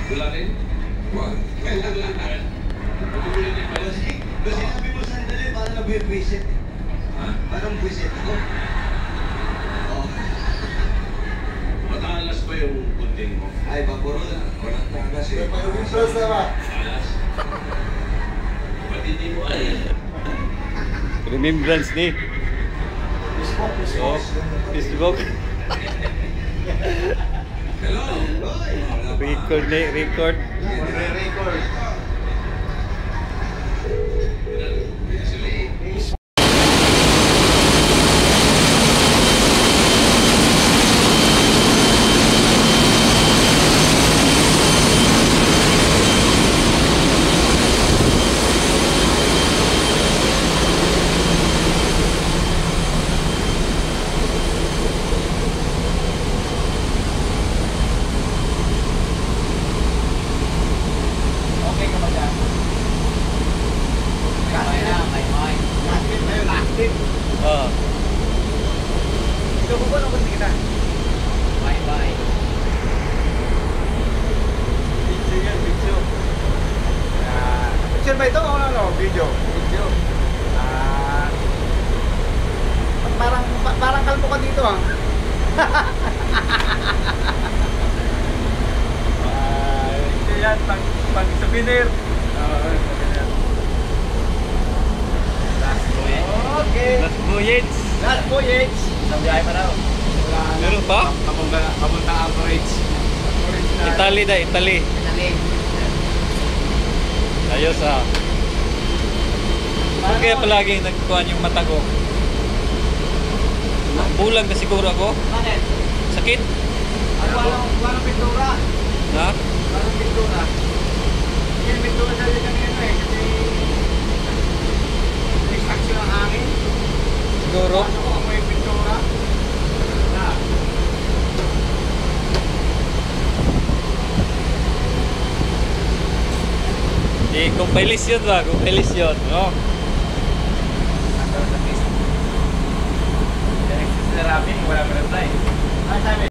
Wala rin? Wag. Kasi sinabi mo sandali, parang nabibwisit. Ha? Parang bwisit ako. Oh. Matalas pa yung kunting mo. Ay, papuro na. Walang tagas eh. Matalas. Ba't hindi mo ay? Remembrance ni. Oh, Facebook. Hello? Record ni, record. Re-record. Oh. Ikaw po ano kasi kita? Bye-bye. Picture yan, picture. Picture ba ito o ano? Video? Video. Parang kalmo ka dito ah. Picture yan, pang souvenir. Okay. Last voyage. Last voyage. Isang biyahe pa daw. Meron pa? Papunta Anchorage. Italy da, Italy. Italy. Ayos ah. Bakit kaya palaging nagkuhan yung mata ko? Bulag na siguro ako. Bakit? Sakit? Parang pintura. Ha? Parang pintura. Yung pintura sa likan nito eh. Kasi extraction ng hangin. Siguro? Ano ko amoy pintura? Na. Compilisyon ba? Compilisyon. No? Sa Facebook. Direct sa Rami, wala pa reply. Ano sabi?